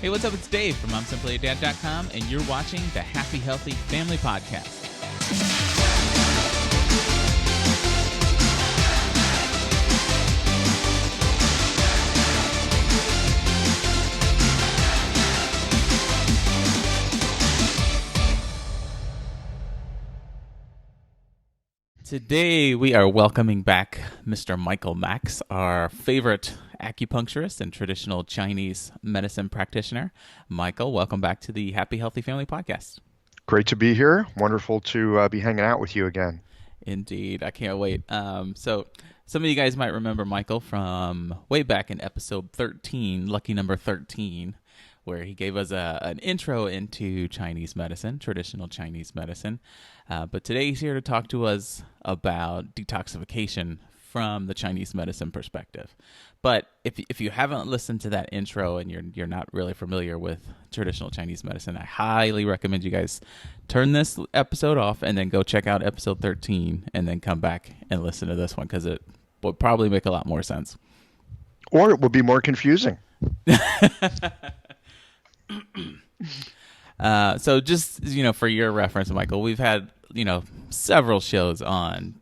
Hey, what's up? It's Dave from I'mSimplyADad.com, and you're watching the Happy Healthy Family Podcast. Today, we are welcoming back Mr. Michael Max, our favorite acupuncturist and traditional Chinese medicine practitioner. Michael, welcome back to the Happy Healthy Family Podcast. Great to be here. Wonderful to be hanging out with you again. Indeed. I can't wait. So some of you guys might remember Michael from way back in episode 13, lucky number 13, where he gave us an intro into Chinese medicine, traditional Chinese medicine. But today he's here to talk to us about detoxification from the Chinese medicine perspective. But if you haven't listened to that intro and you're not really familiar with traditional Chinese medicine, I highly recommend you guys turn this episode off and then go check out episode 13 and then come back and listen to this one, because it will probably make a lot more sense. Or it will be more confusing. So just, for your reference, Michael, we've had, several shows on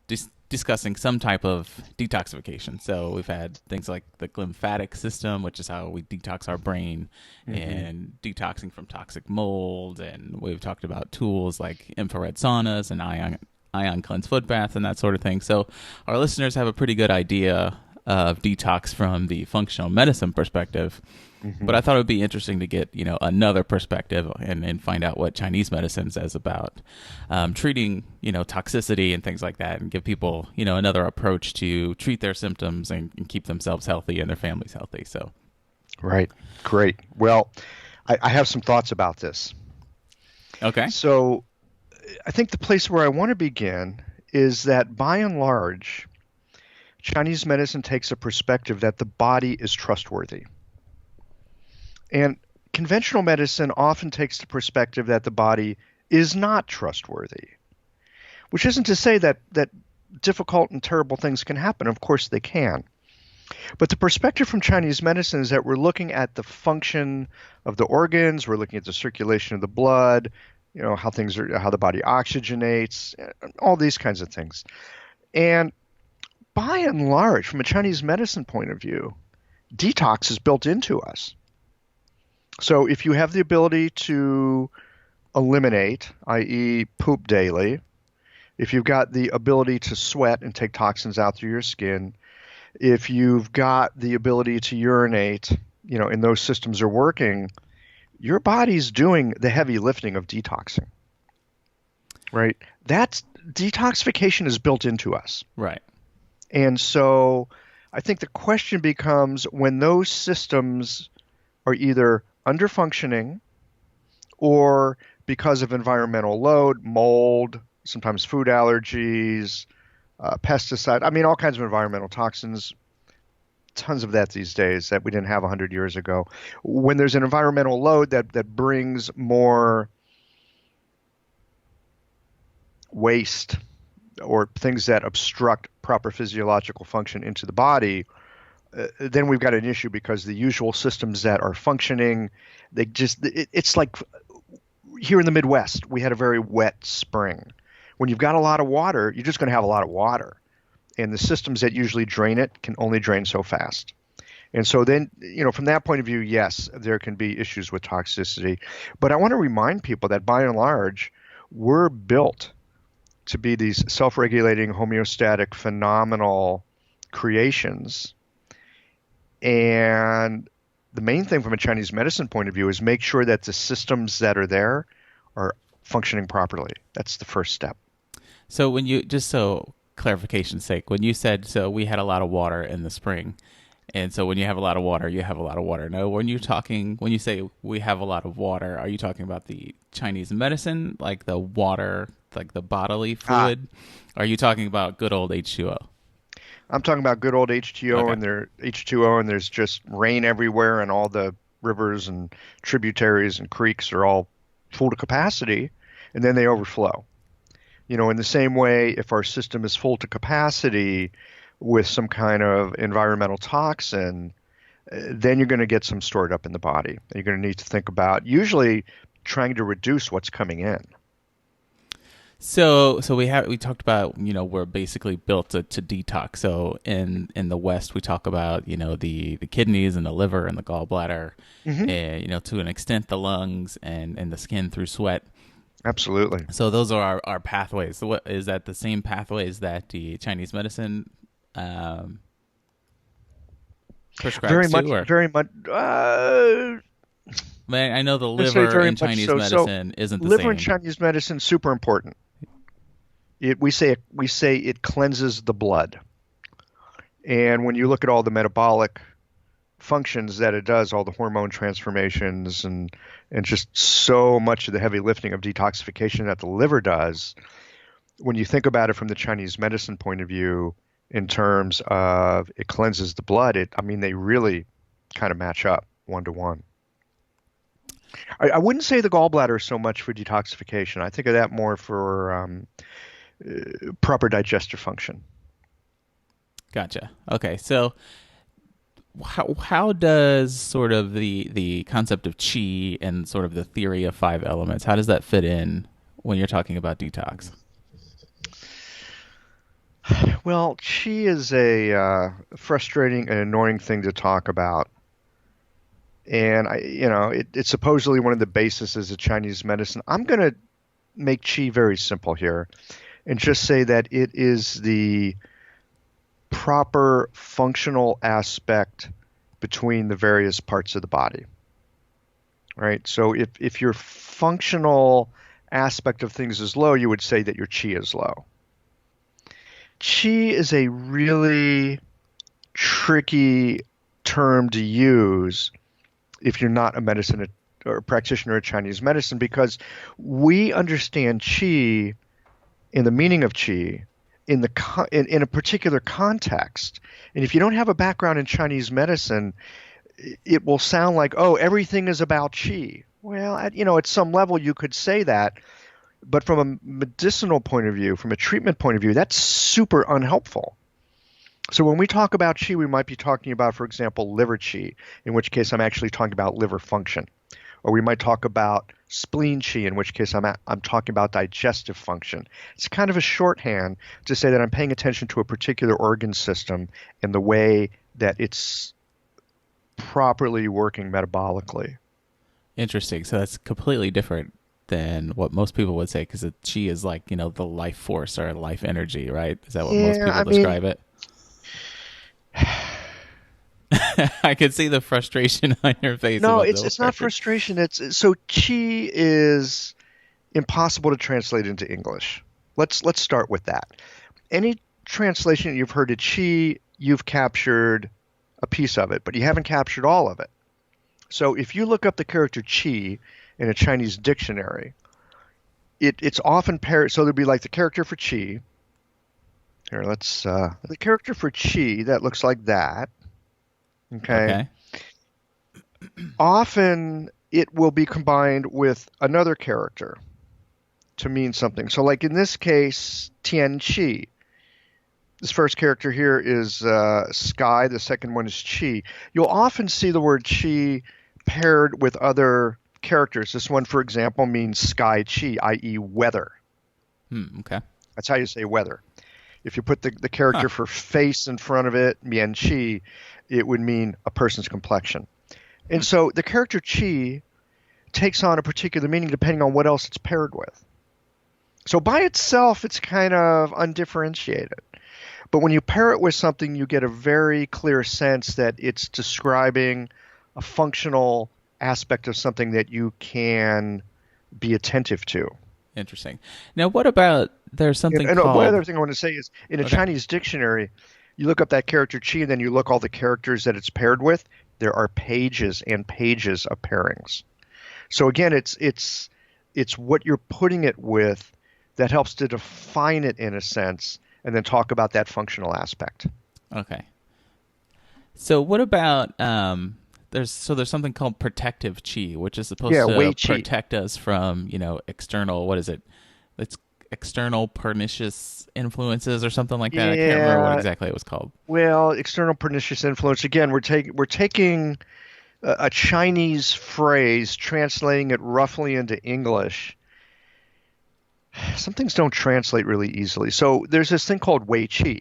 discussing some type of detoxification. So we've had things like the lymphatic system, which is how we detox our brain, and detoxing from toxic mold. And we've talked about tools like infrared saunas and ion cleanse foot baths and that sort of thing. So our listeners have a pretty good idea of detox from the functional medicine perspective. But I thought it would be interesting to get, another perspective and find out what Chinese medicine says about treating, toxicity and things like that, and give people, another approach to treat their symptoms and keep themselves healthy and their families healthy. So, right. Great. Well, I have some thoughts about this. Okay. So I think the place where I want to begin is that by and large, Chinese medicine takes a perspective that the body is trustworthy. And conventional medicine often takes the perspective that the body is not trustworthy, which isn't to say that difficult and terrible things can happen. Of course they can. But the perspective from Chinese medicine is that we're looking at the function of the organs, we're looking at the circulation of the blood, how the body oxygenates, all these kinds of things. And by and large, from a Chinese medicine point of view, detox is built into us. So if you have the ability to eliminate, i.e. poop daily, if you've got the ability to sweat and take toxins out through your skin, if you've got the ability to urinate, and those systems are working, your body's doing the heavy lifting of detoxing, right? Detoxification is built into us. Right. And so I think the question becomes, when those systems are either underfunctioning or because of environmental load, mold, sometimes food allergies, pesticide, all kinds of environmental toxins, tons of that these days that we didn't have 100 years ago. When there's an environmental load that brings more waste or things that obstruct proper physiological function into the body, then we've got an issue, because the usual systems that are functioning, it's like here in the Midwest, we had a very wet spring. When you've got a lot of water, you're just going to have a lot of water. And the systems that usually drain it can only drain so fast. And so then, from that point of view, yes, there can be issues with toxicity. But I want to remind people that by and large, we're built to be these self-regulating, homeostatic, phenomenal creations. And the main thing from a Chinese medicine point of view is make sure that the systems that are there are functioning properly. That's the first step. So just so clarification's sake, when you said, so we had a lot of water in the spring, and so when you have a lot of water, you have a lot of water. No, when you say we have a lot of water, are you talking about the Chinese medicine, like the water, like the bodily fluid? Are you talking about good old H2O? I'm talking about good old H2O, Okay. And there's just rain everywhere, and all the rivers and tributaries and creeks are all full to capacity, and then they overflow. In the same way, if our system is full to capacity with some kind of environmental toxin, then you're going to get some stored up in the body. You're going to need to think about usually trying to reduce what's coming in. So we talked about, we're basically built to detox. So in the West we talk about, the kidneys and the liver and the gallbladder, Hmm. and to an extent the lungs and the skin through sweat. Absolutely. So those are our pathways. So what is that, the same pathways that the Chinese medicine um, Very prescribes to? much, Or very much. I know the I say liver very in much Chinese so. So, medicine isn't the liver in same. Chinese medicine super important. We say it cleanses the blood, and when you look at all the metabolic functions that it does, all the hormone transformations and just so much of the heavy lifting of detoxification that the liver does, when you think about it from the Chinese medicine point of view, in terms of it cleanses the blood, I mean, they really kind of match up 1 to 1. I wouldn't say the gallbladder so much for detoxification. I think of that more for proper digestive function. Gotcha. Okay, so how does sort of the concept of chi and sort of the theory of five elements, how does that fit in when you're talking about detox? Well, qi is a frustrating and annoying thing to talk about. And it's supposedly one of the bases of Chinese medicine. I'm going to make qi very simple here and just say that it is the proper functional aspect between the various parts of the body, right? So if your functional aspect of things is low, you would say that your qi is low. Qi is a really tricky term to use if you're not a medicine or a practitioner of Chinese medicine, because we understand qi in the meaning of qi in a particular context. And if you don't have a background in Chinese medicine, it will sound like, oh, everything is about qi. Well, at some level you could say that, but from a medicinal point of view, from a treatment point of view, that's super unhelpful. So when we talk about qi, we might be talking about, for example, liver qi, in which case I'm actually talking about liver function. Or we might talk about spleen qi, in which case I'm talking about digestive function. It's kind of a shorthand to say that I'm paying attention to a particular organ system and the way that it's properly working metabolically. Interesting. So that's completely different than what most people would say, because chi is like, the life force or life energy, right? Is that what most Yeah, people I mean, describe it? I could see the frustration on your face no, about the it's not word. frustration. It's so qi is impossible to translate into English. Let's start with that. Any translation you've heard of qi, you've captured a piece of it, but you haven't captured all of it. So if you look up the character qi in a Chinese dictionary, it's often paired. So there'd be like the character for qi. Here, the character for qi that looks like that. Okay. Okay. Often it will be combined with another character to mean something. So, like in this case, Tian Qi. This first character here is sky. The second one is qi. You'll often see the word qi paired with other characters. This one, for example, means sky qi, i.e., weather. Okay. That's how you say weather. If you put the Huh. character for face in front of it, mian qi, it would mean a person's complexion. And so the character qi takes on a particular meaning depending on what else it's paired with. So by itself, it's kind of undifferentiated. But when you pair it with something, you get a very clear sense that it's describing a functional aspect of something that you can be attentive to. Interesting. Now, what about there's And, something and one called? other thing I want to say is in a Okay. Chinese dictionary, you look up that character qi and then you look all the characters that it's paired with. There are pages and pages of pairings. So again, it's what you're putting it with that helps to define it in a sense, and then talk about that functional aspect. Okay. So what about there's something called protective chi, which is supposed Yeah, to Wei Qi. protect us from external, what is it? It's external pernicious influences or something like that. I can't remember what Yeah, exactly it was called. well, external pernicious influence. Again, we're taking a Chinese phrase, translating it roughly into English. Some things don't translate really easily. So there's this thing called Wei Qi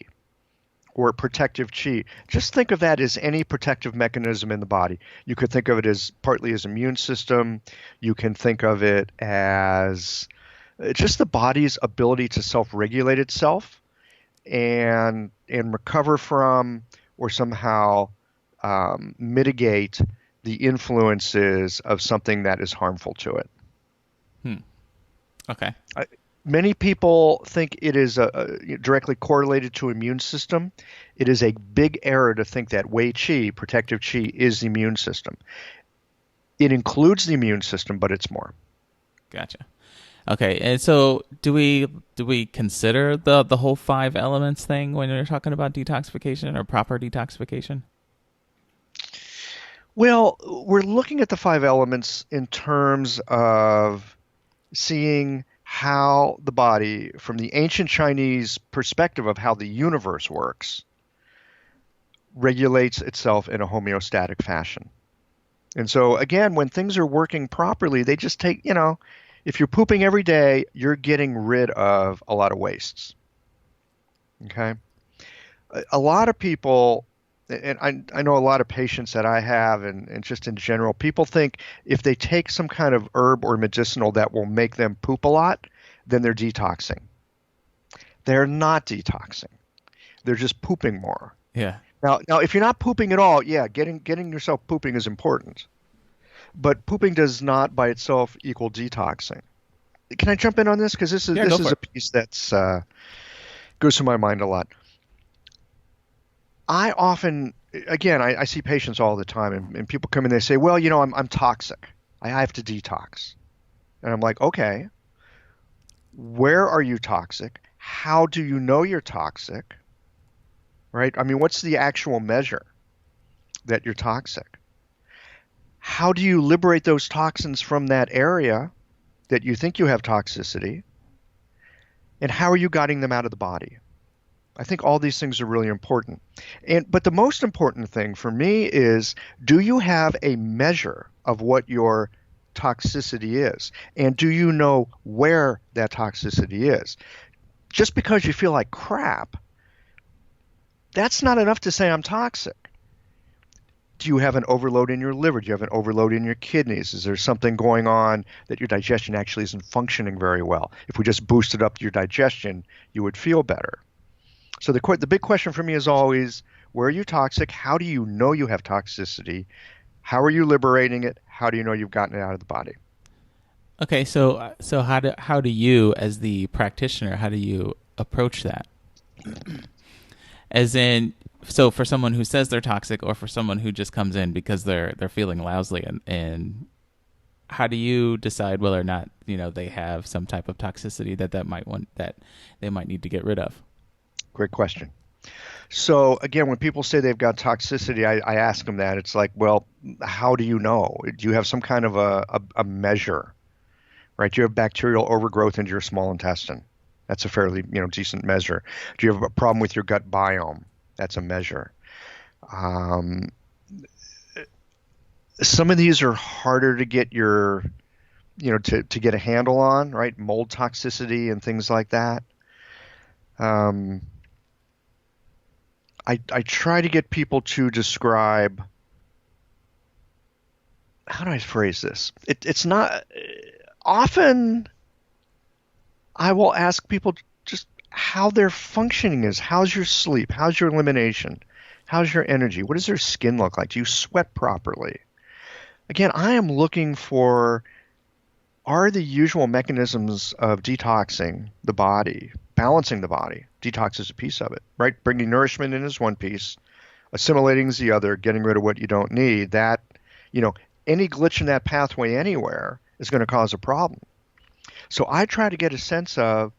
or protective Qi. Just think of that as any protective mechanism in the body. You could think of it as partly as immune system. You can think of it as just the body's ability to self-regulate itself and recover from or somehow mitigate the influences of something that is harmful to it. Hmm. Okay. Many people think it is directly correlated to immune system. It is a big error to think that Wei Qi, protective Qi, is the immune system. It includes the immune system, but it's more. Gotcha. Okay, and so do we consider the whole five elements thing when you're talking about detoxification or proper detoxification? Well, we're looking at the five elements in terms of seeing how the body, from the ancient Chinese perspective of how the universe works, regulates itself in a homeostatic fashion. And so, again, when things are working properly, they just take, if you're pooping every day, you're getting rid of a lot of wastes. Okay? A lot of people, and I know a lot of patients that I have, and just in general, people think if they take some kind of herb or medicinal that will make them poop a lot, then they're detoxing. They're not detoxing. They're just pooping more. Yeah. Now, if you're not pooping at all, yeah, getting yourself pooping is important. But pooping does not by itself equal detoxing. Can I jump in on this? Because this is Yeah, go this for is it. a piece that's goes through my mind a lot. I often, again, I see patients all the time, and people come in, they say, well, I'm toxic. I have to detox. And I'm like, okay, where are you toxic? How do you know you're toxic? Right? I mean, what's the actual measure that you're toxic? How do you liberate those toxins from that area that you think you have toxicity? And how are you guiding them out of the body? I think all these things are really important. But the most important thing for me is, do you have a measure of what your toxicity is? And do you know where that toxicity is? Just because you feel like crap, that's not enough to say I'm toxic. Do you have an overload in your liver? Do you have an overload in your kidneys? Is there something going on that your digestion actually isn't functioning very well? If we just boosted up your digestion, you would feel better. So the big question for me is always, where are you toxic? How do you know you have toxicity? How are you liberating it? How do you know you've gotten it out of the body? Okay, so how do you, as the practitioner, how do you approach that? As in, so for someone who says they're toxic, or for someone who just comes in because they're feeling lousy, and how do you decide whether or not they have some type of toxicity that they might need to get rid of? Great question. So again, when people say they've got toxicity, I ask them that. It's like, well, how do you know? Do you have some kind of a measure, right? Do you have bacterial overgrowth into your small intestine? That's a fairly, decent measure. Do you have a problem with your gut biome? That's a measure. Um, some of these are harder to get to get a handle on, right? Mold toxicity and things like that. Um, I try to get people to describe, how do I phrase this? It's not, often I will ask people just how their functioning is. How's your sleep? How's your elimination? How's your energy? What does their skin look like? Do you sweat properly? Again, I am looking for, are the usual mechanisms of detoxing the body, balancing the body? Detox is a piece of it, right? Bringing nourishment in is one piece, assimilating is the other, getting rid of what you don't need. That, any glitch in that pathway anywhere is going to cause a problem. So I try to get a sense of,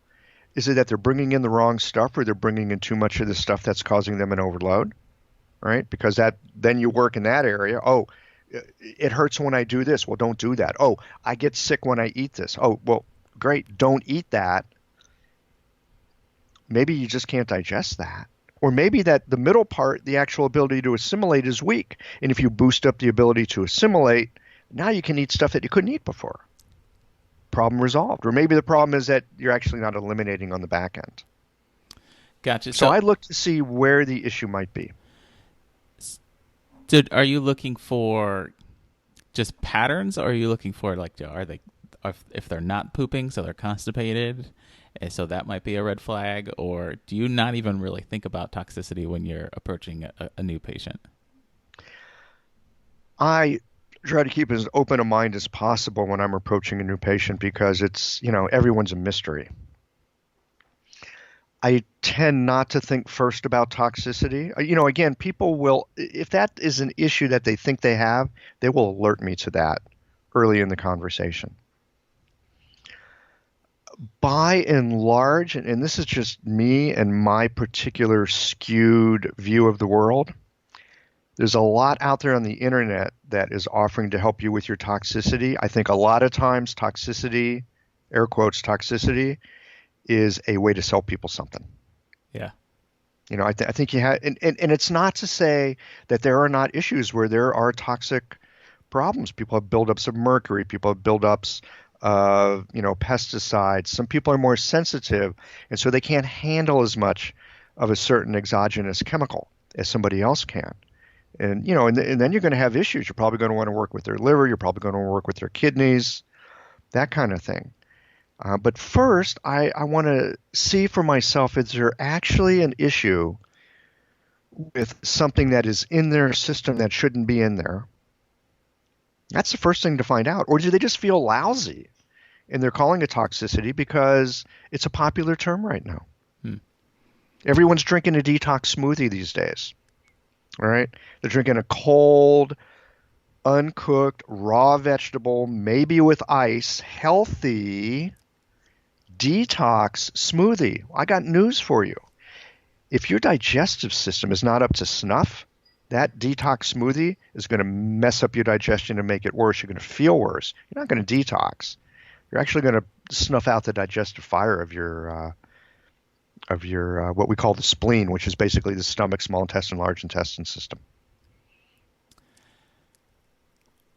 is it that they're bringing in the wrong stuff, or they're bringing in too much of the stuff that's causing them an overload, right? Because then you work in that area. Oh, it hurts when I do this. Well, don't do that. Oh, I get sick when I eat this. Oh, well, great. Don't eat that. maybe you just can't digest that. Or maybe that the middle part, the actual ability to assimilate, is weak. And if you boost up the ability to assimilate, now you can eat stuff that you couldn't eat before. Problem resolved. Or maybe the problem is that you're actually not eliminating on the back end. Gotcha. So So, I look to see where the issue might be. are you looking for just patterns, or are you looking for like, if they're not pooping, so they're constipated, and so that might be a red flag, or do you not even really think about toxicity when you're approaching a new patient? I try to keep as open a mind as possible when I'm approaching a new patient because everyone's a mystery. I tend not to think first about toxicity. Again, people will, if that is an issue that they think they have, they will alert me to that early in the conversation. By and large, and this is just me and my particular skewed view of the world, there's a lot out there on the internet that is offering to help you with your toxicity. I think a lot of times toxicity, air quotes, toxicity, is a way to sell people something. Yeah. I think you have, and it's not to say that there are not issues where there are toxic problems. People have buildups of mercury. People have buildups of, pesticides. Some people are more sensitive, and so they can't handle as much of a certain exogenous chemical as somebody else can. And then you're going to have issues. You're probably going to want to work with their liver. You're probably going to work with their kidneys, that kind of thing. But first, I want to see for myself, is there actually an issue with something that is in their system that shouldn't be in there? That's the first thing to find out. Or do they just feel lousy and they're calling it toxicity because it's a popular term right now? Hmm. Everyone's drinking a detox smoothie these days. All right? They're drinking a cold, uncooked, raw vegetable, maybe with ice, healthy detox smoothie. I got news for you. If your digestive system is not up to snuff, that detox smoothie is going to mess up your digestion and make it worse. You're going to feel worse. You're not going to detox. You're actually going to snuff out the digestive fire of your what we call the spleen, which is basically the stomach, small intestine, large intestine system.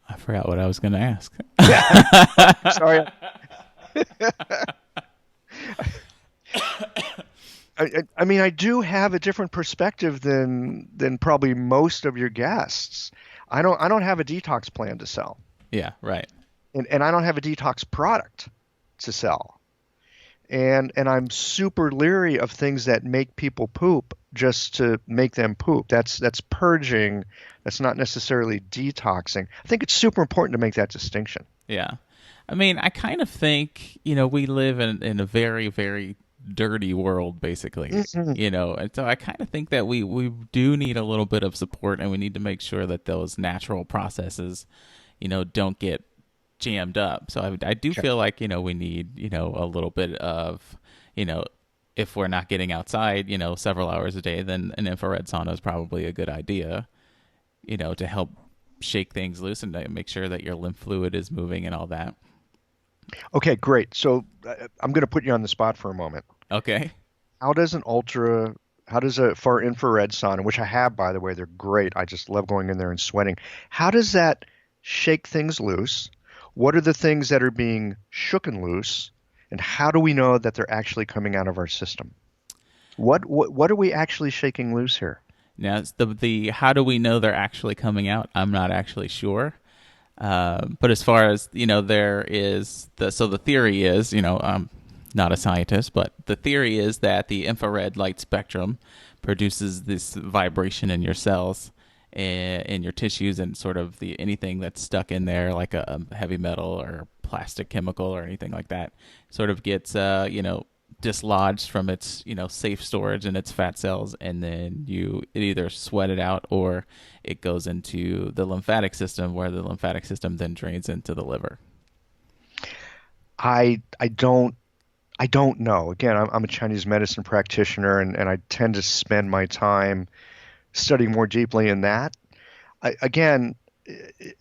I forgot what I was going to ask. Sorry. I do have a different perspective than probably most of your guests. I don't have a detox plan to sell, Yeah, right. and I don't have a detox product to sell, and I'm super leery of things that make people poop just to make them poop. That's purging. That's not necessarily detoxing. I think it's super important to make that distinction. Yeah. I mean, I kind of think, we live in a very, very dirty world, basically, and so I kind of think that we do need a little bit of support, and we need to make sure that those natural processes, don't get jammed up. So I do feel like, we need, a little bit of, if we're not getting outside, several hours a day, then an infrared sauna is probably a good idea, to help shake things loose and to make sure that your lymph fluid is moving and all that. Okay, great. So I'm going to put you on the spot for a moment. Okay. How does a far infrared sauna, which I have, by the way, they're great. I just love going in there and sweating. How does that shake things loose? What are the things that are being shooken loose? And how do we know that they're actually coming out of our system? What are we actually shaking loose here? Now, the how do we know they're actually coming out? I'm not actually sure. But as far as, there is the theory is, I'm not a scientist, but the theory is that the infrared light spectrum produces this vibration in your cells, in your tissues, and sort of anything that's stuck in there, like a heavy metal or plastic chemical or anything like that, sort of gets, dislodged from its, safe storage in its fat cells, and then it either sweat it out or it goes into the lymphatic system, where the lymphatic system then drains into the liver. I don't know. Again, I'm a Chinese medicine practitioner, and I tend to spend my time studying more deeply in that. Again,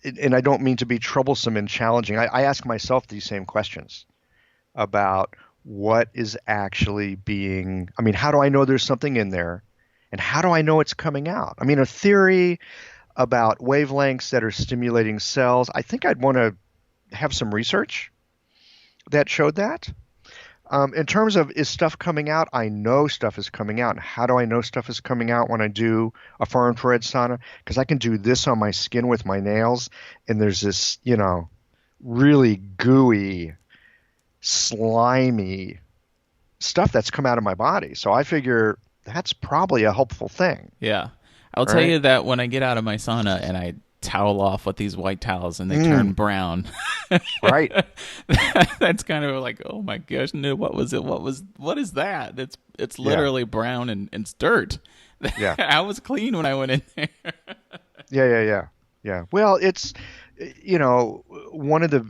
and I don't mean to be troublesome and challenging. I ask myself these same questions about what is actually being, I mean, how do I know there's something in there? And how do I know it's coming out? I mean, a theory about wavelengths that are stimulating cells, I think I'd want to have some research that showed that. In terms of is stuff coming out, I know stuff is coming out. And how do I know stuff is coming out when I do a far infrared sauna? Because I can do this on my skin with my nails, and there's this, really gooey, slimy stuff that's come out of my body. So I figure that's probably a helpful thing, Yeah. I'll tell right? you that when I get out of my sauna and I towel off with these white towels and they turn Mm, brown, right. that's kind of like, oh my gosh, no, what was it? What is that? It's Yeah. literally brown and it's dirt. Yeah. I was clean when I went in there. Yeah. Yeah. Yeah. Yeah. Well, it's, one of the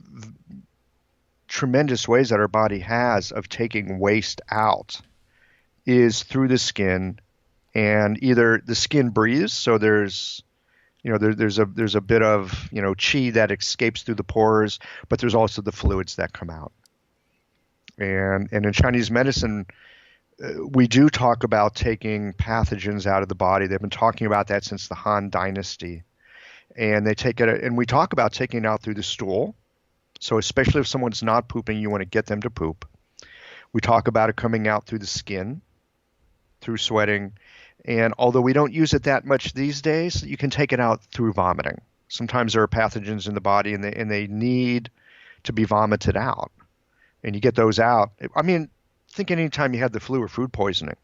tremendous ways that our body has of taking waste out is through the skin, and either the skin breathes, so there's a bit of chi that escapes through the pores, but there's also the fluids that come out. And in Chinese medicine, we do talk about taking pathogens out of the body. They've been talking about that since the Han Dynasty, and they take it, and we talk about taking it out through the stool. So especially if someone's not pooping, you want to get them to poop. We talk about it coming out through the skin, through sweating. And although we don't use it that much these days, you can take it out through vomiting. Sometimes there are pathogens in the body, and they need to be vomited out. And you get those out. I mean, think anytime you had the flu or food poisoning,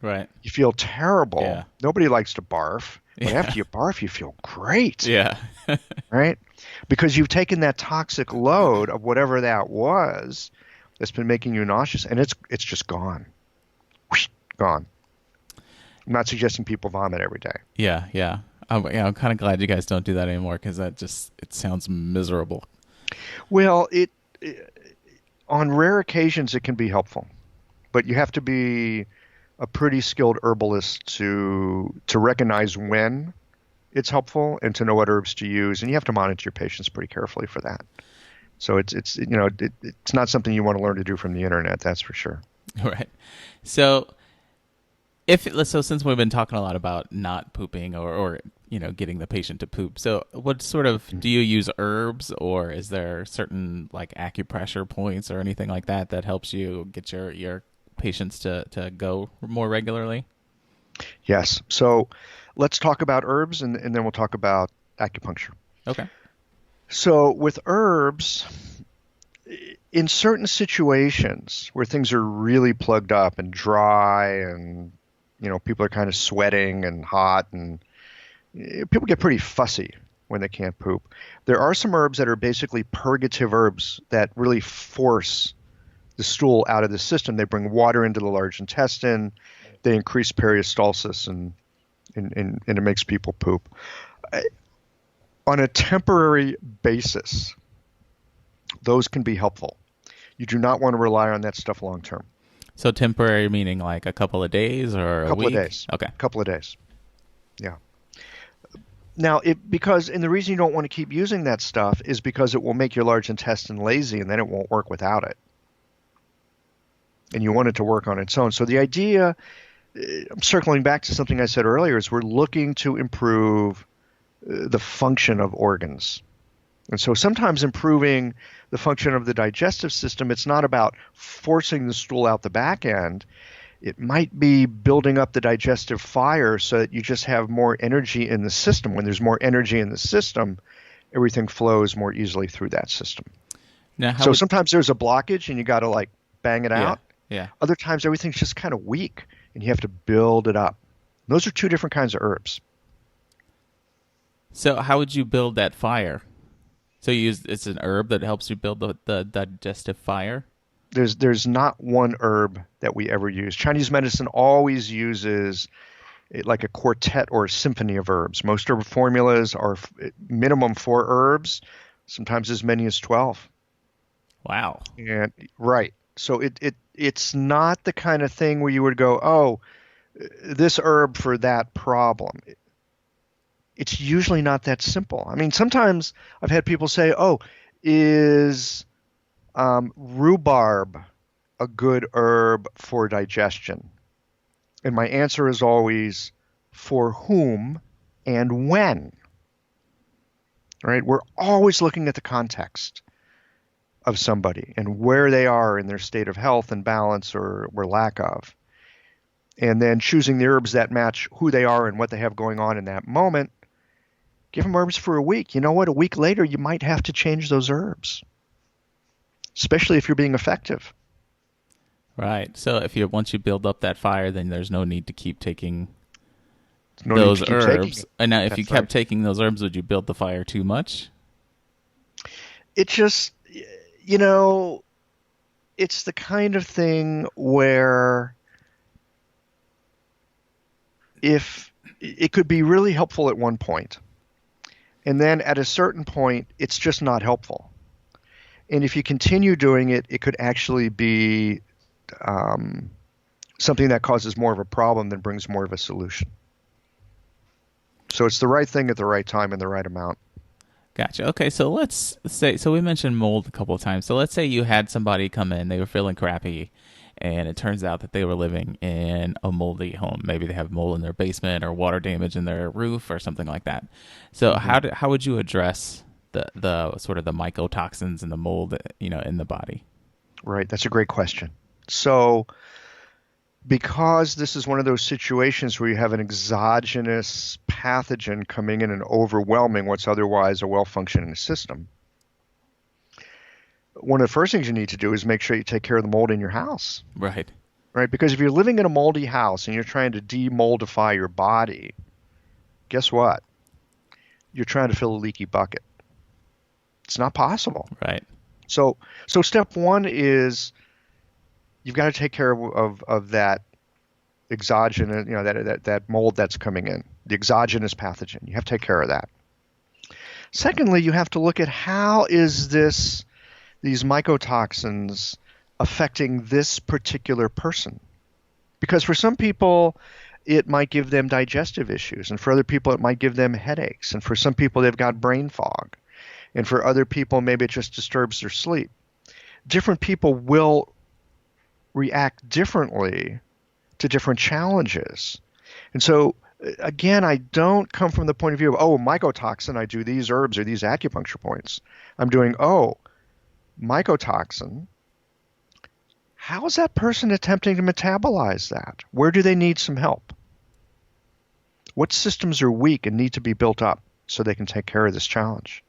Right. you feel terrible. Yeah. Nobody likes to barf, but Yeah. after you barf, you feel great, Yeah. right? Because you've taken that toxic load of whatever that was that's been making you nauseous, and it's just gone. Whoosh, gone. I'm not suggesting people vomit every day. Yeah. Yeah. I'm kind of glad you guys don't do that anymore because it sounds miserable. Well, on rare occasions it can be helpful, but you have to be a pretty skilled herbalist to recognize when it's helpful and to know what herbs to use, and you have to monitor your patients pretty carefully for that. So it's not something you want to learn to do from the internet, that's for sure. Right. So so since we've been talking a lot about not pooping or getting the patient to poop, so what sort of do you use herbs, or is there certain like acupressure points or anything like that that helps you get your patients to go more regularly? Yes. So let's talk about herbs, and then we'll talk about acupuncture. Okay. So with herbs, in certain situations where things are really plugged up and dry, and people are kind of sweating and hot, and people get pretty fussy when they can't poop. There are some herbs that are basically purgative herbs that really force the stool out of the system. They bring water into the large intestine. They increase peristalsis, and it makes people poop. On a temporary basis, those can be helpful. You do not want to rely on that stuff long term. So temporary meaning like a couple of days or A a couple of week? days. Okay. A couple of days. Yeah. Now, and the reason you don't want to keep using that stuff is because it will make your large intestine lazy, and then it won't work without it. And you want it to work on its own. So the idea, I'm circling back to something I said earlier, is we're looking to improve the function of organs. And so sometimes improving the function of the digestive system, it's not about forcing the stool out the back end. It might be building up the digestive fire so that you just have more energy in the system. When there's more energy in the system, everything flows more easily through that system. Now, how So would sometimes there's a blockage and you got to like bang it yeah, out. yeah. Other times everything's just kind of weak and you have to build it up. Those are two different kinds of herbs. So how would you build that fire? So it's an herb that helps you build the digestive fire? There's not one herb that we ever use. Chinese medicine always uses like a quartet or a symphony of herbs. Most herb formulas are minimum 4 herbs, sometimes as many as 12. Wow. And right. So it's not the kind of thing where you would go, oh, this herb for that problem. It's usually not that simple. I mean, sometimes I've had people say, oh, is rhubarb a good herb for digestion? And my answer is always for whom and when, right? We're always looking at the context of somebody and where they are in their state of health and balance or lack of. And then choosing the herbs that match who they are and what they have going on in that moment. Give them herbs for a week. You know what? A week later, you might have to change those herbs, especially if you're being effective. Right. So if you once you build up that fire, then there's no need to keep taking No need to those keep taking herbs. it. And now, if you That's right. kept taking those herbs, would you build the fire too much? It just, you know, it's the kind of thing where if it could be really helpful at one point, and then at a certain point, it's just not helpful. And if you continue doing it, it could actually be um, something that causes more of a problem than brings more of a solution. So it's the right thing at the right time and the right amount. Gotcha. Okay, so let's say so we mentioned mold a couple of times. So let's say you had somebody come in, they were feeling crappy, and it turns out that they were living in a moldy home. Maybe they have mold in their basement or water damage in their roof or something like that. So Hmm. how would you address the sort of the mycotoxins and the mold, in the body? Right. That's a great question. So, because this is one of those situations where you have an exogenous pathogen coming in and overwhelming what's otherwise a well-functioning system, one of the first things you need to do is make sure you take care of the mold in your house, Right. right? Because if you're living in a moldy house and you're trying to demoldify your body, guess what? You're trying to fill a leaky bucket. It's not possible. Right. So, so step one is you've got to take care of that exogenous, that mold that's coming in, the exogenous pathogen. You have to take care of that. Secondly, you have to look at how is these mycotoxins affecting this particular person? Because for some people, it might give them digestive issues, and for other people, it might give them headaches, and for some people, they've got brain fog, and for other people, maybe it just disturbs their sleep. Different people will react differently to different challenges. And so, again, I don't come from the point of view of, oh, mycotoxin, I do these herbs or these acupuncture points. I'm doing, oh, mycotoxin, how is that person attempting to metabolize that? Where do they need some help? What systems are weak and need to be built up so they can take care of this challenge?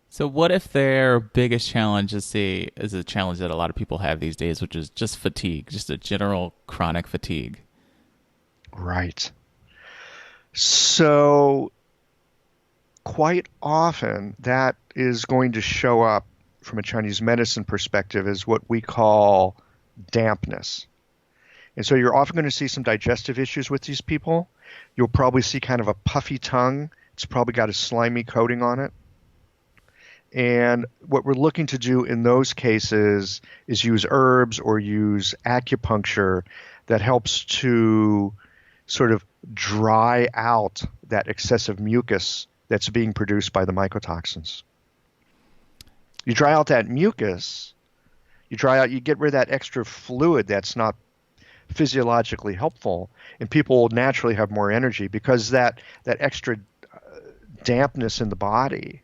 So what if their biggest challenge is a challenge that a lot of people have these days, which is just fatigue, just a general chronic fatigue? Right. So, quite often, that is going to show up from a Chinese medicine perspective as what we call dampness. And so, you're often going to see some digestive issues with these people. You'll probably see kind of a puffy tongue. It's probably got a slimy coating on it. And what we're looking to do in those cases is use herbs or use acupuncture that helps to sort of dry out that excessive mucus that's being produced by the mycotoxins. You dry out that mucus, you get rid of that extra fluid that's not physiologically helpful, and people will naturally have more energy because that extra dampness in the body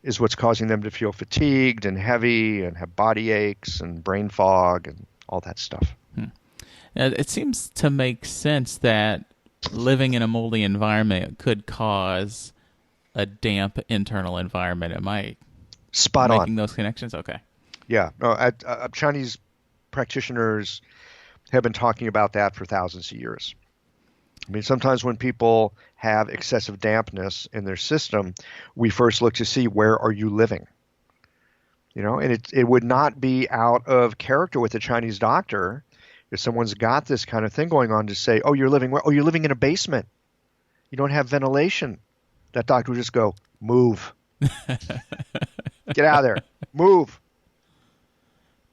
is what's causing them to feel fatigued and heavy and have body aches and brain fog and all that stuff. It seems to make sense that living in a moldy environment could cause a damp internal environment. Am I Spot on. making those connections? Okay. Yeah. No, Chinese practitioners have been talking about that for thousands of years. I mean, sometimes when people have excessive dampness in their system, we first look to see where are you living? And it would not be out of character with a Chinese doctor if someone's got this kind of thing going on to say, oh, you're living where? Oh, you're living in a basement. You don't have ventilation. That doctor would just go, move. Get out of there. Move.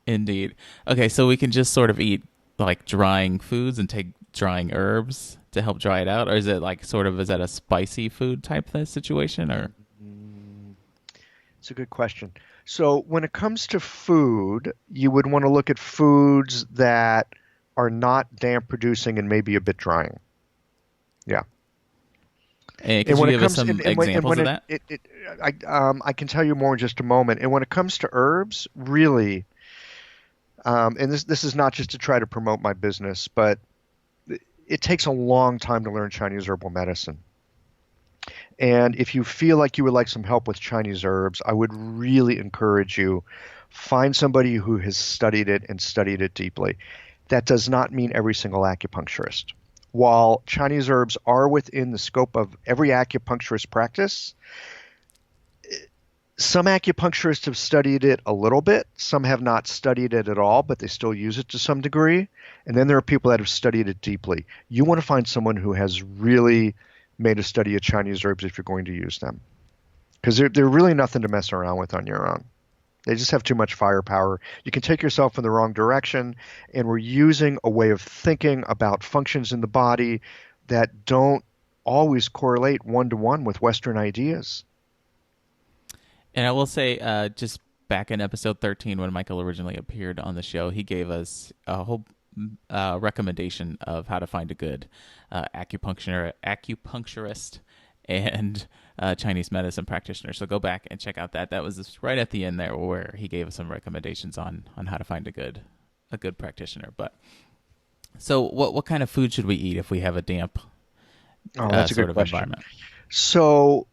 Indeed. Okay, so we can just sort of eat like drying foods and take drying herbs to help dry it out, or is it like is that a spicy food type situation, or? It's a good question. So when it comes to food, you would want to look at foods that are not damp producing and maybe a bit drying. Yeah. And And could you when it give us comes some and examples when of that? I can tell you more in just a moment. And when it comes to herbs, really, and this is not just to try to promote my business, but it takes a long time to learn Chinese herbal medicine. And if you feel like you would like some help with Chinese herbs, I would really encourage you find somebody who has studied it and studied it deeply. That does not mean every single acupuncturist. While Chinese herbs are within the scope of every acupuncturist practice, some acupuncturists have studied it a little bit. Some have not studied it at all, but they still use it to some degree. And then there are people that have studied it deeply. You want to find someone who has really made a study of Chinese herbs if you're going to use them. Because they're really nothing to mess around with on your own. They just have too much firepower. You can take yourself in the wrong direction, and we're using a way of thinking about functions in the body that don't always correlate one-to-one with Western ideas. And I will say, just back in episode 13, when Michael originally appeared on the show, he gave us a whole recommendation of how to find a good acupuncturist and Chinese medicine practitioner. So go back and check out that. That was right at the end there where he gave us some recommendations on how to find a good practitioner. But so what kind of food should we eat if we have a damp Oh, that's a sort good of question. environment? So,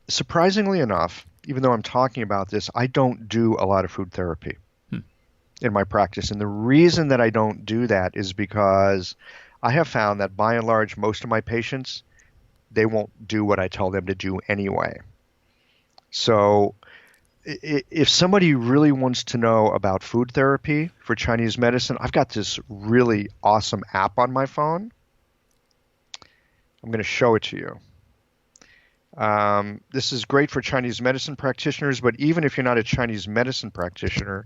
surprisingly enough, even though I'm talking about this, I don't do a lot of food therapy Hmm. in my practice. And the reason that I don't do that is because I have found that by and large, most of my patients, they won't do what I tell them to do anyway. So, if somebody really wants to know about food therapy for Chinese medicine, I've got this really awesome app on my phone. I'm going to show it to you. This is great for Chinese medicine practitioners, but even if you're not a Chinese medicine practitioner,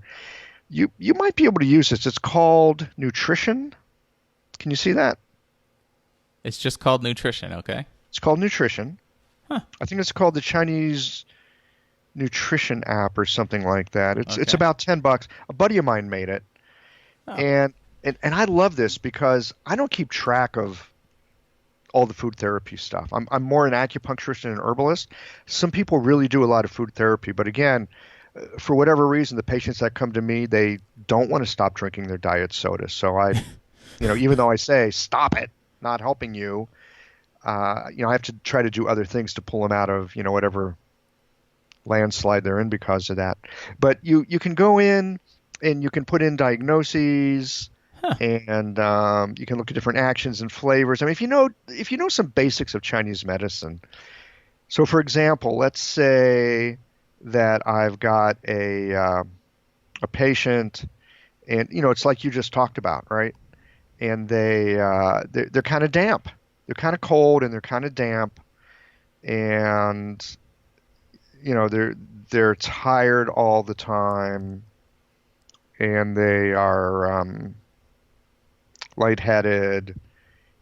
you might be able to use this. It's called Nutrition. Can you see that? It's just called nutrition, okay? It's called Nutrition. Huh. I think it's called the Chinese Nutrition app or something like that. It's Okay. about $10. A buddy of mine made it, Oh, and and I love this because I don't keep track of all the food therapy stuff. I'm more an acupuncturist and an herbalist. Some people really do a lot of food therapy, but again, for whatever reason, the patients that come to me, they don't want to stop drinking their diet soda. So even though I say stop it, not helping you, I have to try to do other things to pull them out of, whatever landslide they're in because of that. But you can go in and you can put in diagnoses huh. and you can look at different actions and flavors. I mean, if you know some basics of Chinese medicine. So, for example, let's say that I've got a patient, and it's like you just talked about, right? And they're kind of damp, they're kind of cold, and they're kind of damp, and they're tired all the time, and they are lightheaded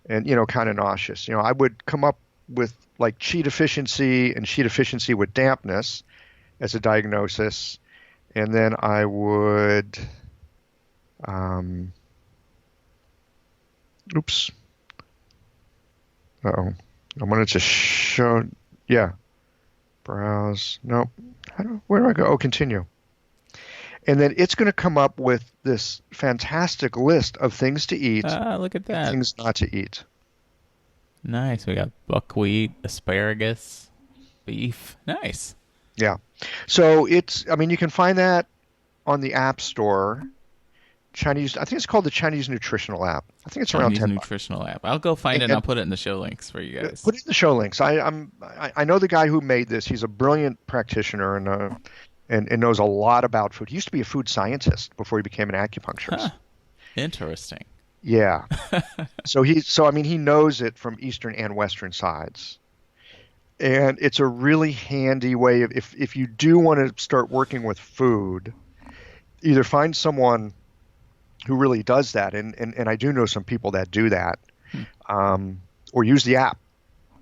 and kind of nauseous. I would come up with like qi deficiency and qi deficiency with dampness as a diagnosis, and then I would oops. Uh-oh. I wanted to show, yeah, browse. Nope. Where do I go? Oh, continue. And then it's going to come up with this fantastic list of things to eat Look at and that. things not to eat. Nice. We got buckwheat, asparagus, beef. Nice. Yeah. So I mean, you can find that on the App Store. I think it's called the Chinese Nutritional app. I think it's around Chinese 10 bucks. nutritional app. I'll go find it and I'll And put it in the show links for you guys. put it in the show links. I know the guy who made this. He's a brilliant practitioner and knows a lot about food. He used to be a food scientist before he became an Huh. acupuncturist. Interesting. Yeah. So I mean, he knows it from Eastern and Western sides. And it's a really handy way of, if you do want to start working with food, either find someone who really does that, and I do know some people that do that, or use the app.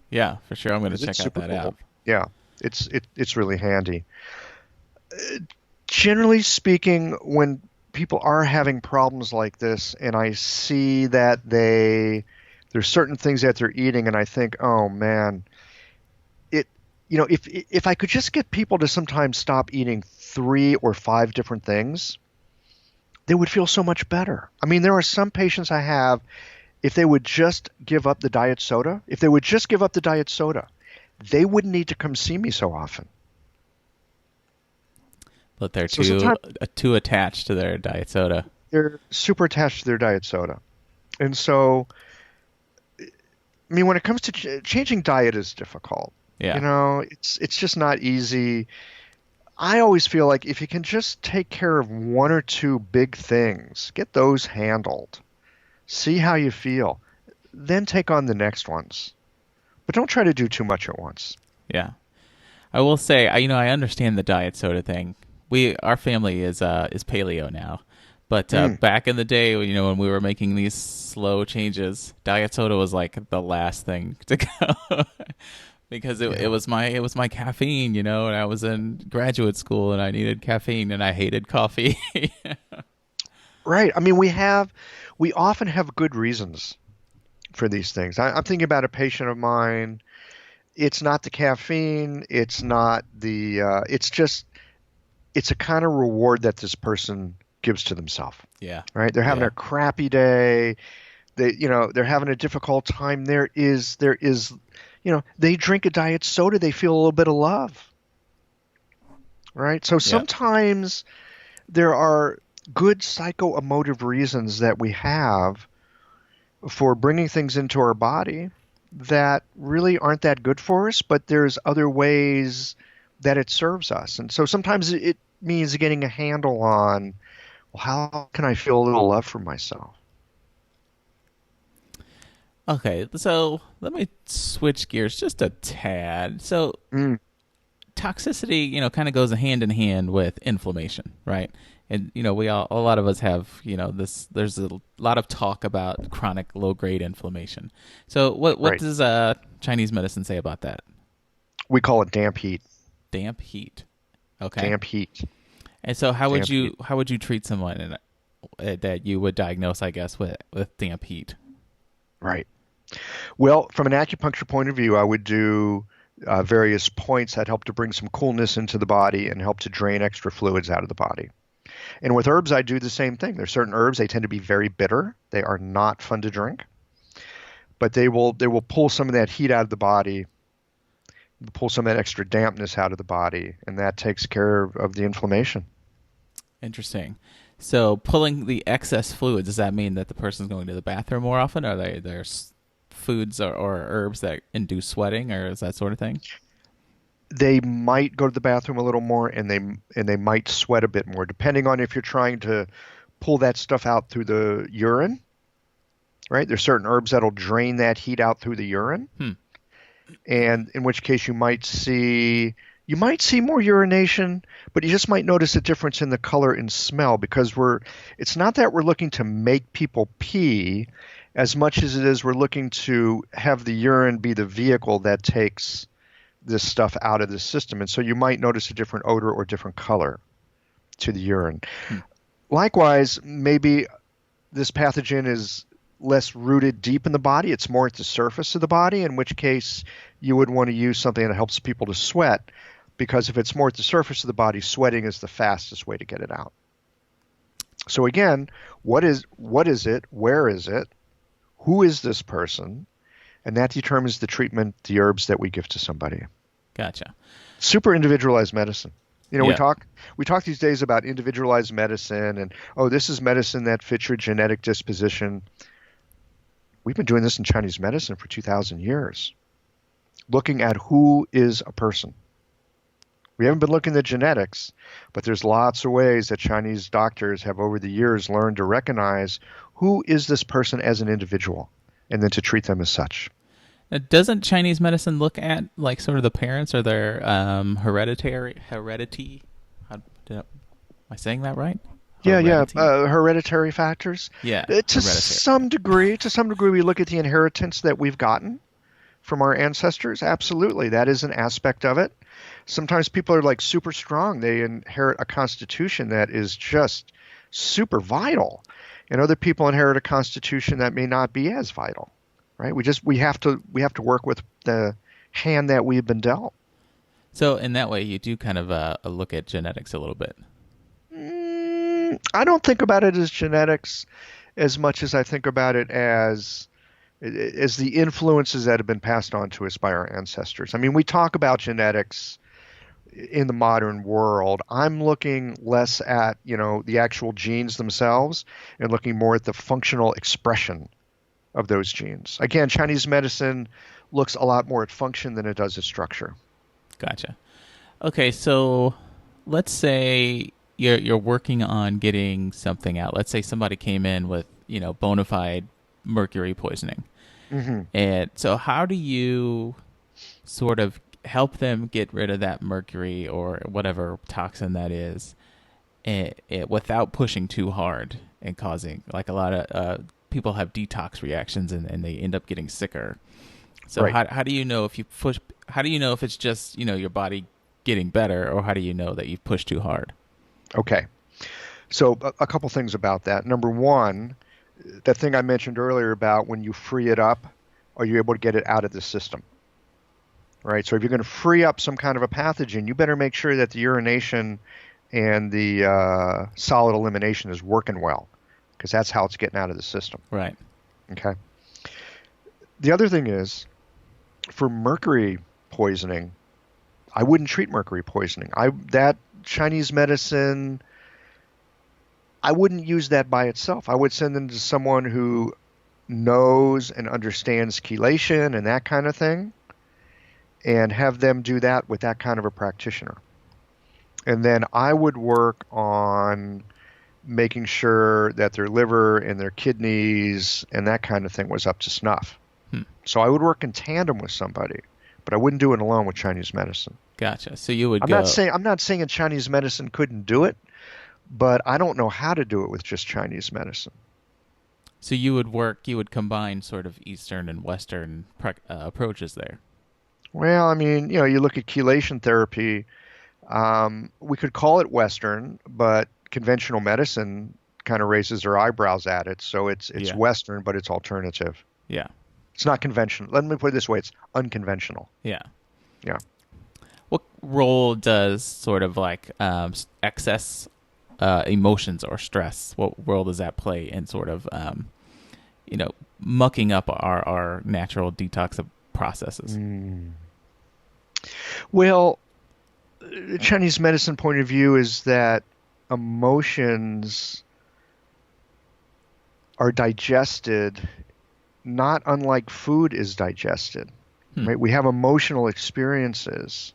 Yeah, for sure. I'm going to 'Cause it's check out super that cool. app. Yeah, it's really handy. Generally speaking, when people are having problems like this, and I see that there's certain things that they're eating, and I think, oh man, it, if I could just get people to sometimes stop eating 3 or 5 different things, they would feel so much better. I mean, there are some patients I have, if they would just give up the diet soda, if they would just give up the diet soda, they wouldn't need to come see me so often. But they're So too sometimes too attached to their diet soda. they're super attached to their diet soda. And so, I mean, when it comes to changing diet is difficult. Yeah. It's just not easy. I always feel like if you can just take care of 1 or 2 big things, get those handled, see how you feel, then take on the next ones. But don't try to do too much at once. Yeah. I will say, I understand the diet soda thing. Our family is paleo now, but back in the day, when we were making these slow changes, diet soda was like the last thing to go because it was my caffeine, and I was in graduate school and I needed caffeine and I hated coffee. Right. I mean, we often have good reasons for these things. I'm thinking about a patient of mine. It's not the caffeine. It's not it's a kind of reward that this person gives to themselves. Yeah. Right. They're having Yeah. a crappy day. They're having a difficult time. They drink a diet soda. They feel a little bit of love. Right. So Yeah. sometimes there are good psychoemotive reasons that we have for bringing things into our body that really aren't that good for us, but there's other ways that it serves us. And so sometimes it means getting a handle on, well, how can I feel a little love for myself? Okay, so let me switch gears just a tad. So Mm, toxicity, kind of goes hand in hand with inflammation, right? And a lot of us have, this. There's a lot of talk about chronic low-grade inflammation. So what right. does Chinese medicine say about that? We call it damp heat. Damp heat. Okay. Damp heat. And so how would Damp heat. you treat someone that you would diagnose, I guess, with damp heat? Right. Well, from an acupuncture point of view, I would do various points that help to bring some coolness into the body and help to drain extra fluids out of the body. And with herbs, I do the same thing. There's certain herbs, they tend to be very bitter. They are not fun to drink, but they will pull some of that heat out of the body, pull some of that extra dampness out of the body, and that takes care of the inflammation. Interesting. So pulling the excess fluids, does that mean that the person's going to the bathroom more often? Are there's foods or herbs that induce sweating, or is that sort of thing? They might go to the bathroom a little more, and they might sweat a bit more, depending on if you're trying to pull that stuff out through the urine. Right? There's certain herbs that'll drain that heat out through the urine. Hmm. And in which case you might see more urination, but you just might notice a difference in the color and smell because it's not that we're looking to make people pee as much as it is we're looking to have the urine be the vehicle that takes this stuff out of the system. And so you might notice a different odor or different color to the urine. Hmm. Likewise, maybe this pathogen is less rooted deep in the body. It's more at the surface of the body, in which case you would want to use something that helps people to sweat, because if it's more at the surface of the body, sweating is the fastest way to get it out. So again, what is it? Where is it? Who is this person? And that determines the treatment, the herbs that we give to somebody. Gotcha. Super individualized medicine. Yeah. We talk these days about individualized medicine and, oh, this is medicine that fits your genetic disposition. We've been doing this in Chinese medicine for 2,000 years, looking at who is a person. We haven't been looking at genetics, but there's lots of ways that Chinese doctors have over the years learned to recognize who is this person as an individual and then to treat them as such. Now, doesn't Chinese medicine look at like sort of the parents or their heredity? Am I saying that right? Yeah, Heredity? hereditary factors. Yeah, To hereditary. some degree, we look at the inheritance that we've gotten from our ancestors. Absolutely, that is an aspect of it. Sometimes people are like super strong. They inherit a constitution that is just super vital. And other people inherit a constitution that may not be as vital, right? We have to work with the hand that we've been dealt. So in that way, you do kind of look at genetics a little bit. I don't think about it as genetics as much as I think about it as the influences that have been passed on to us by our ancestors. I mean, we talk about genetics in the modern world. I'm looking less at, the actual genes themselves and looking more at the functional expression of those genes. Again, Chinese medicine looks a lot more at function than it does at structure. Gotcha. Okay, so let's say you're working on getting something out. Let's say somebody came in with bona fide mercury poisoning, Hmm. and so how do you sort of help them get rid of that mercury or whatever toxin that is, without pushing too hard and causing like a lot of people have detox reactions and they end up getting sicker. So Right. how do you know if you push? How do you know if it's just your body getting better, or how do you know that you've pushed too hard? Okay. So a couple things about that. Number one, that thing I mentioned earlier about when you free it up, are you able to get it out of the system? Right. So if you're going to free up some kind of a pathogen, you better make sure that the urination and the solid elimination is working well, because that's how it's getting out of the system. Right. Okay. The other thing is, for mercury poisoning, I wouldn't treat mercury poisoning. That Chinese medicine, I wouldn't use that by itself. I would send them to someone who knows and understands chelation and that kind of thing, and have them do that with that kind of a practitioner. And then I would work on making sure that their liver and their kidneys and that kind of thing was up to snuff. Hmm. So I would work in tandem with somebody, but I wouldn't do it alone with Chinese medicine. Gotcha. So you would I'm not go. saying I'm not saying Chinese medicine couldn't do it, but I don't know how to do it with just Chinese medicine. So you would work. You would combine sort of Eastern and Western approaches there. Well, I mean, you look at chelation therapy. We could call it Western, but conventional medicine kind of raises their eyebrows at it. So it's Yeah. Western, but it's alternative. Yeah. It's not conventional. Let me put it this way: it's unconventional. Yeah. Yeah. What role does sort of like excess emotions or stress? What role does that play in sort of mucking up our natural detox processes? Well, the Chinese medicine point of view is that emotions are digested not unlike food is digested, Hmm. right? We have emotional experiences,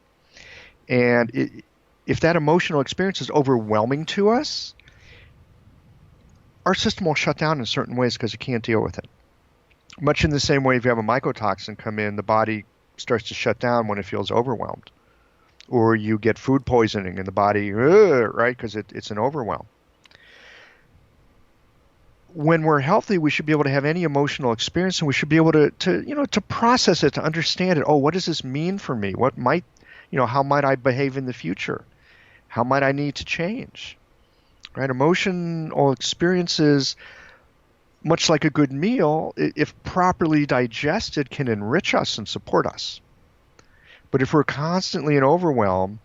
and if that emotional experience is overwhelming to us, our system will shut down in certain ways because it can't deal with it. Much in the same way, if you have a mycotoxin come in, the body starts to shut down when it feels overwhelmed. Or you get food poisoning and the body, right, because it's an overwhelm. When we're healthy, we should be able to have any emotional experience, and we should be able to process it, to understand it. Oh, what does this mean for me? How might I behave in the future? How might I need to change? Right? Emotional experiences, much like a good meal, if properly digested, can enrich us and support us. But if we're constantly in overwhelm,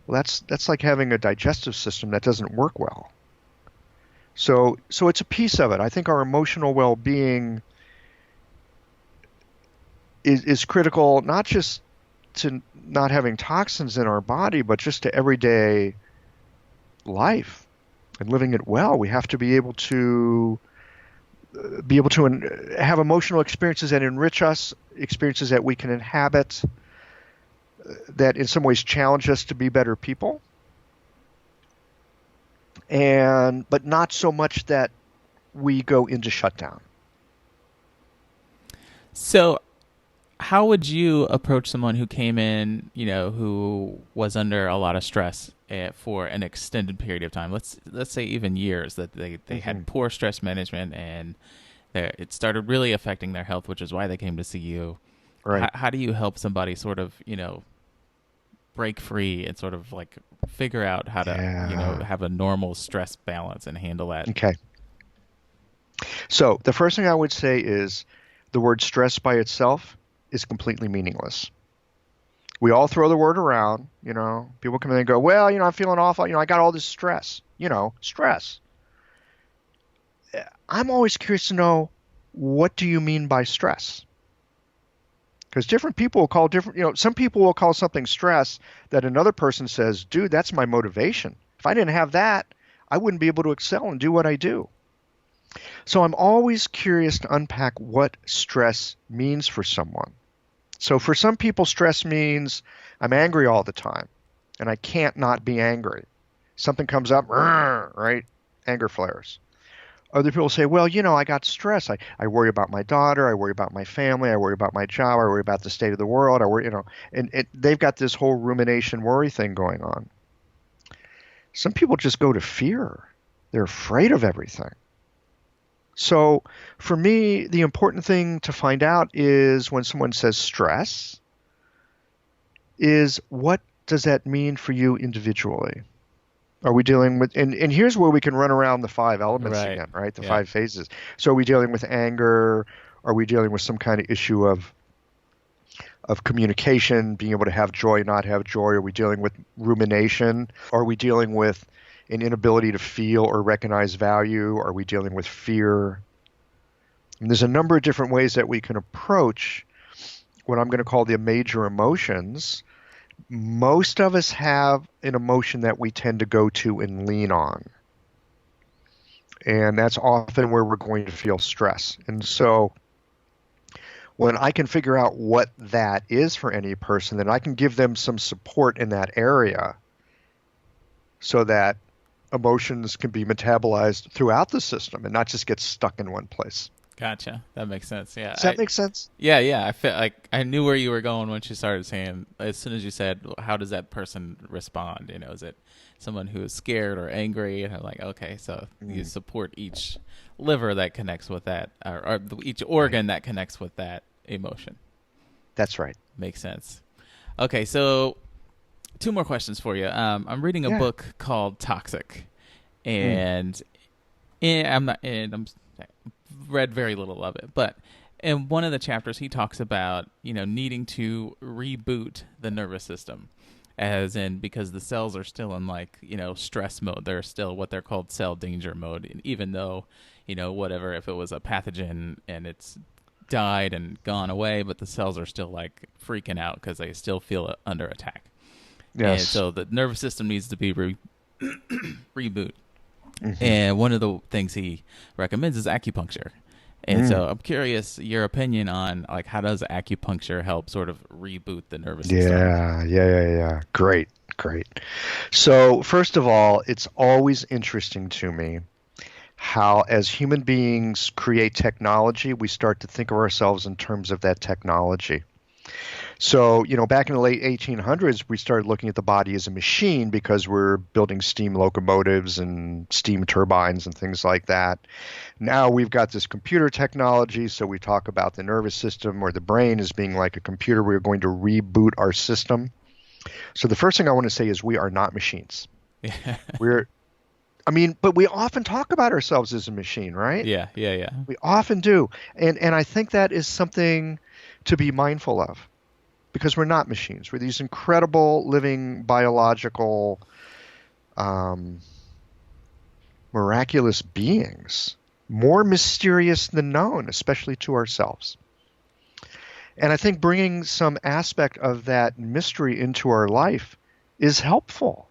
well, that's like having a digestive system that doesn't work well. So it's a piece of it. I think our emotional well-being is critical, not just to not having toxins in our body, but just to everyday life and living it well. We have to be able to have emotional experiences that enrich us, experiences that we can inhabit, that in some ways challenge us to be better people, but not so much that we go into shutdown. So, how would you approach someone who came in, who was under a lot of stress for an extended period of time? Let's say even years, that they had poor stress management and it started really affecting their health, which is why they came to see you. Right. How do you help somebody sort of, break free and sort of like figure out how to, Yeah. have a normal stress balance and handle that. Okay. So the first thing I would say is the word stress by itself is completely meaningless. We all throw the word around, People come in and go, well, I'm feeling awful. I got all this stress, stress. I'm always curious to know, what do you mean by stress? Because different people will call different, some people will call something stress that another person says, dude, that's my motivation. If I didn't have that, I wouldn't be able to excel and do what I do. So I'm always curious to unpack what stress means for someone. So for some people, stress means I'm angry all the time and I can't not be angry. Something comes up, right? Anger flares. Other people say, well, I got stress. I worry about my daughter. I worry about my family. I worry about my job. I worry about the state of the world. I worry, and they've got this whole rumination worry thing going on. Some people just go to fear. They're afraid of everything. So for me, the important thing to find out is when someone says stress, is what does that mean for you individually? Are we dealing with, and here's where we can run around the 5 elements Right. again, right? The Yeah. 5 phases. So are we dealing with anger? Are we dealing with some kind of issue of communication, being able to have joy, not have joy? Are we dealing with rumination? Are we dealing with an inability to feel or recognize value? Are we dealing with fear? And there's a number of different ways that we can approach what I'm going to call the major emotions. Most of us have an emotion that we tend to go to and lean on. And that's often where we're going to feel stress. And so when I can figure out what that is for any person, then I can give them some support in that area so that emotions can be metabolized throughout the system and not just get stuck in one place. Gotcha. That makes sense. Yeah. Does that make sense? Yeah. I felt like I knew where you were going when you started saying, as soon as you said, how does that person respond? Is it someone who is scared or angry? And I'm like, okay, so you support each liver that connects with that, or each organ that connects with that emotion. That's right. Makes sense. Okay, so 2 more questions for you. I'm reading a Yeah. book called Toxic, and I'm read very little of it, but in one of the chapters he talks about needing to reboot the nervous system, as in because the cells are still in stress mode. They're still what they're called cell danger mode, and even though whatever, if it was a pathogen and it's died and gone away, but the cells are still like freaking out because they still feel under attack. Yes. And so the nervous system needs to be reboot. And one of the things he recommends is acupuncture. And so I'm curious your opinion on how does acupuncture help sort of reboot the nervous system? Yeah. Great. So first of all, it's always interesting to me how as human beings create technology, we start to think of ourselves in terms of that technology. So, back in the late 1800s, we started looking at the body as a machine because we're building steam locomotives and steam turbines and things like that. Now we've got this computer technology, so we talk about the nervous system or the brain as being like a computer. We're going to reboot our system. So the first thing I want to say is we are not machines. But we often talk about ourselves as a machine, right? Yeah. We often do. And I think that is something to be mindful of. Because we're not machines. We're these incredible living biological miraculous beings, more mysterious than known, especially to ourselves. And I think bringing some aspect of that mystery into our life is helpful.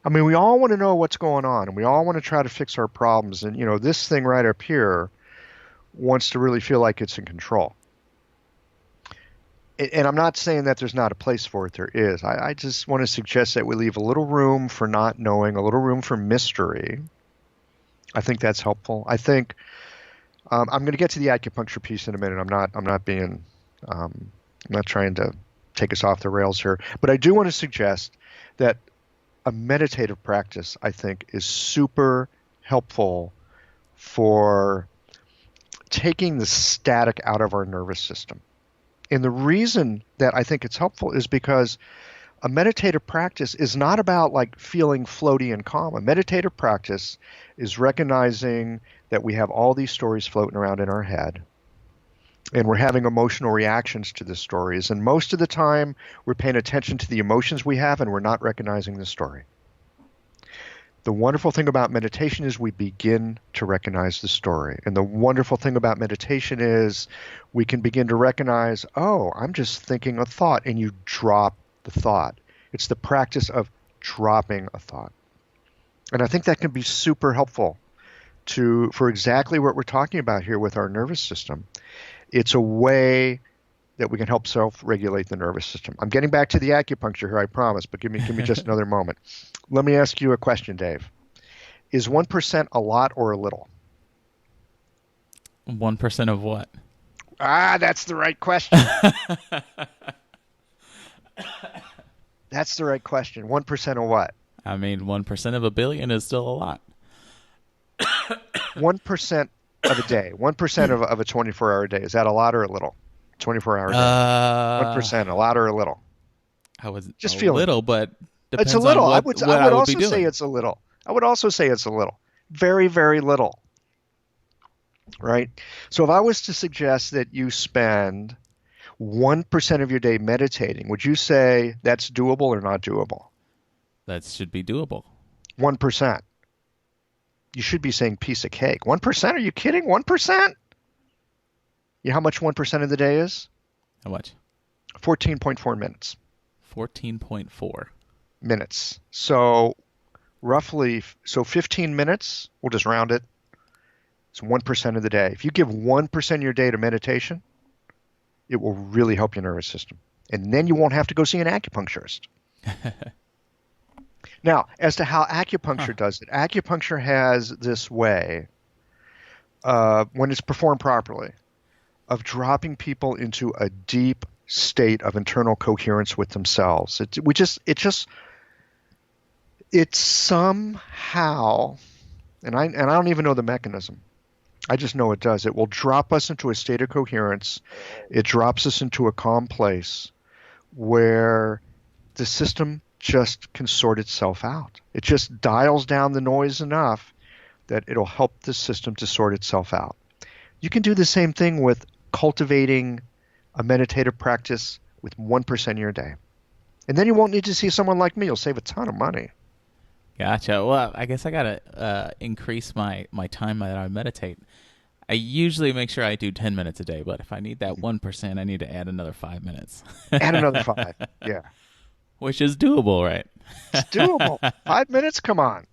We all want to know what's going on, and we all want to try to fix our problems. And, this thing right up here wants to really feel like it's in control. And I'm not saying that there's not a place for it. There is. I just want to suggest that we leave a little room for not knowing, a little room for mystery. I think that's helpful. I think I'm going to get to the acupuncture piece in a minute. I'm not trying to take us off the rails here, but I do want to suggest that a meditative practice, I think, is super helpful for taking the static out of our nervous system. And the reason that I think it's helpful is because A meditative practice is not about like feeling floaty and calm. A meditative practice is recognizing that we have all these stories floating around in our head and we're having emotional reactions to the stories. And most of the time, we're paying attention to the emotions we have and we're not recognizing the story. The wonderful thing about meditation is we begin to recognize the story. And the wonderful thing about meditation is we can begin to recognize, oh, I'm just thinking a thought, and you drop the thought. It's the practice of dropping a thought. And I think that can be super helpful for exactly what we're talking about here with our nervous system. It's a way that we can help self-regulate the nervous system. I'm getting back to the acupuncture here, I promise, but give me just another moment. Let me ask you a question, Dave. Is 1% a lot or a little? 1% of what? That's the right question. That's the right question. 1% of what? I mean, 1% of a billion is still a lot. 1% of a day. 1% of a 24-hour day. Is that a lot or a little? 24-hour day. 1%, a lot or a little? I was just a feeling little, but it's depends a little. on I what would I would be also say doing. it's a little. I would also say it's a little. Very, very little. Right? So if I was to suggest that you spend 1% of your day meditating, would you say that's doable or not doable? That should be doable. 1%. You should be saying piece of cake. 1%? Are you kidding? 1%? You know how much 1% of the day is? How much? 14.4 minutes. 14.4 minutes. So roughly, 15 minutes, we'll just round it. It's 1% of the day. If you give 1% of your day to meditation, it will really help your nervous system. And then you won't have to go see an acupuncturist. Now, as to how acupuncture does it, acupuncture has this way, when it's performed properly, of dropping people into a deep state of internal coherence with themselves. It's somehow, and I don't even know the mechanism. I just know it does. It will drop us into a state of coherence. It drops us into a calm place where the system just can sort itself out. It just dials down the noise enough that it'll help the system to sort itself out. You can do the same thing with cultivating a meditative practice with 1% of your day. And then you won't need to see someone like me. You'll save a ton of money. Gotcha. Well, I guess I gotta increase my time that I meditate. I usually make sure I do 10 minutes a day, but if I need that 1%, I need to add another 5 minutes. Add another 5. Yeah. Which is doable, right? It's doable. 5 minutes? Come on.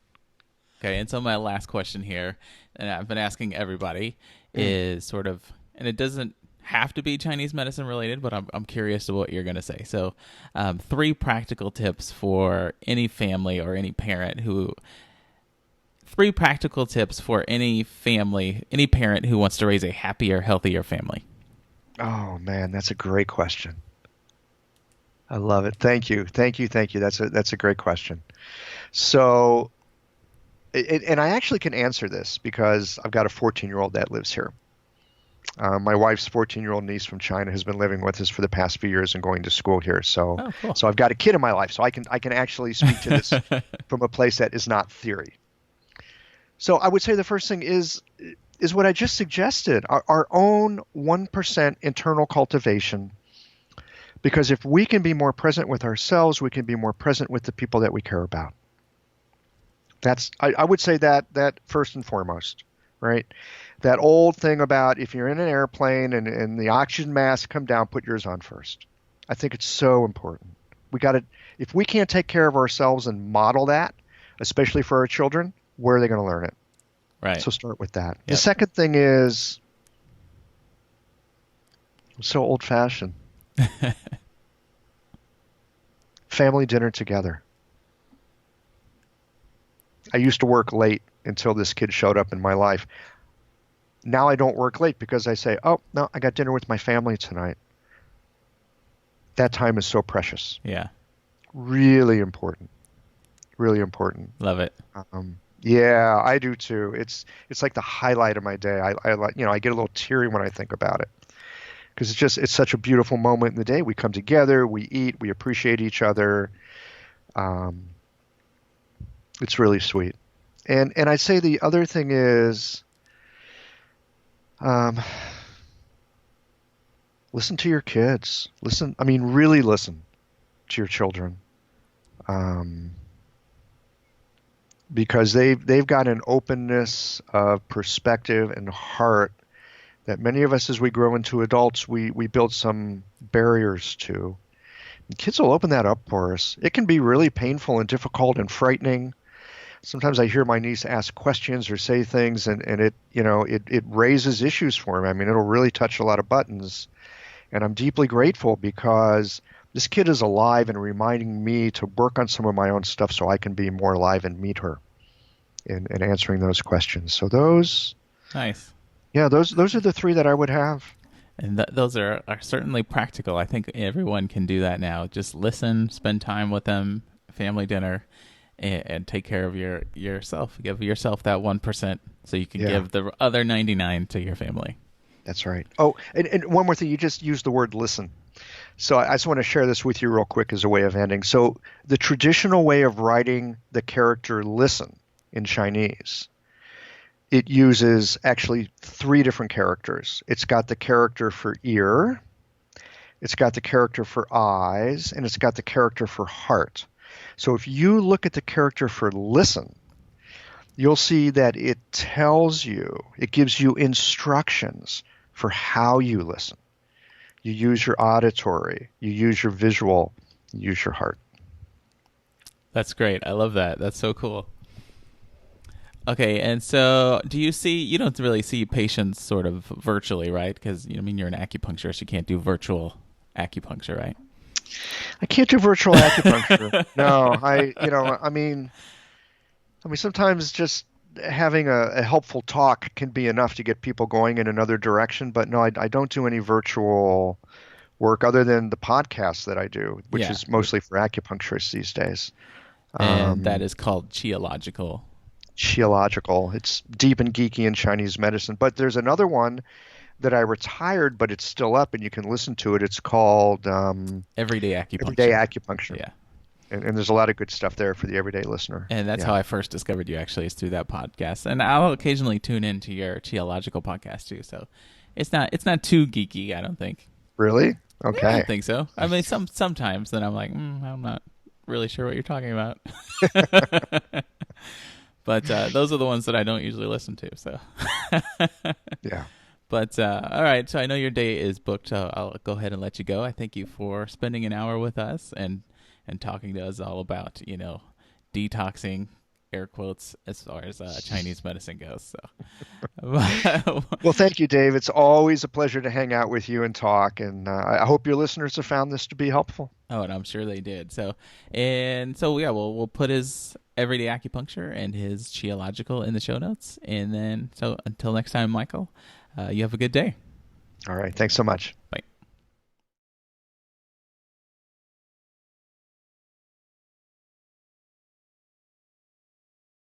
Okay, and so my last question here, and I've been asking everybody, is sort of, and it doesn't have to be Chinese medicine related, but I'm curious to what you're going to say. So 3 practical tips for any family or any parent who, 3 practical tips for any family, any parent who wants to raise a happier, healthier family. Oh, man, that's a great question. I love it. Thank you. Thank you. Thank you. That's a great question. So, and I actually can answer this because I've got a 14-year-old that lives here. My wife's 14-year-old niece from China has been living with us for the past few years and going to school here. So, cool. So I've got a kid in my life, so I can actually speak to this from a place that is not theory. So I would say the first thing is what I just suggested, our own 1% internal cultivation. Because if we can be more present with ourselves, we can be more present with the people that we care about. I would say that first and foremost, right? That old thing about if you're in an airplane and the oxygen mask come down, put yours on first. I think it's so important. If we can't take care of ourselves and model that, especially for our children, where are they going to learn it? Right. So start with that. Yep. The second thing is, I'm so old-fashioned. Family dinner together. I used to work late until this kid showed up in my life. Now I don't work late because I say, oh, no, I got dinner with my family tonight. That time is so precious. Yeah. Really important. Really important. Love it. Yeah, I do too. It's like the highlight of my day. I get a little teary when I think about it. because it's such a beautiful moment in the day. We come together, we eat, we appreciate each other. Um, it's really sweet. And I'd say the other thing is, um, listen to your kids. Listen, I mean, really listen to your children, um, because they've got an openness of perspective and heart that many of us, as we grow into adults, we build some barriers to. And kids will open that up for us. It can be really painful and difficult and frightening. Sometimes I hear my niece ask questions or say things, and it raises issues for me. I mean, it'll really touch a lot of buttons. And I'm deeply grateful because this kid is alive and reminding me to work on some of my own stuff so I can be more alive and meet her in answering those questions. So Nice. yeah, those are the three that I would have. And those are certainly practical. I think everyone can do that now. Just listen, spend time with them, family dinner, and take care of yourself. Give yourself that 1% so you can Yeah, give the other 99 to your family. that's right. Oh, and one more thing, you just used the word listen. So I just want to share this with you real quick as a way of ending. So the traditional way of writing the character listen in Chinese, it uses actually three different characters. It's got the character for ear, it's got the character for eyes, and it's got the character for heart. So if you look at the character for listen, you'll see that it gives you instructions for how you listen. You use your auditory, you use your visual, you use your heart. That's great. I love that. That's so cool. Okay, and so you don't really see patients sort of virtually, right? Because, I mean, you're an acupuncturist. You can't do virtual acupuncture, right? I can't do virtual acupuncture. No, I mean, sometimes just having a helpful talk can be enough to get people going in another direction. But no, I don't do any virtual work other than the podcast that I do, which Yeah. is mostly for acupuncturists these days. And that Um, is called Qiological. Qiological. It's deep and geeky in Chinese medicine. But there's another one that I retired, but it's still up and you can listen to it. It's called Everyday Everyday acupuncture. Acupuncture. Yeah. And there's a lot of good stuff there for the everyday listener. And that's how Yeah. I first discovered you, actually, is through that podcast. And I'll occasionally tune into your Qiological podcast too. So it's not too geeky, I don't think. Really? I Okay. don't think so. I mean, sometimes then I'm like, I'm not really sure what you're talking about. But those are the ones that I don't usually listen to. So, Yeah. but all right. So I know your day is booked. So I'll go ahead and let you go. I thank you for spending an hour with us and talking to us all about detoxing, air quotes, as far as Chinese medicine goes. So, Well, thank you, Dave. It's always a pleasure to hang out with you and talk. And I hope your listeners have found this to be helpful. oh, and I'm sure they did. So yeah, we'll put his everyday acupuncture and his Qiological in the show notes. And then, so until next time, Michael, you have a good day. All right. Thanks so much. Bye.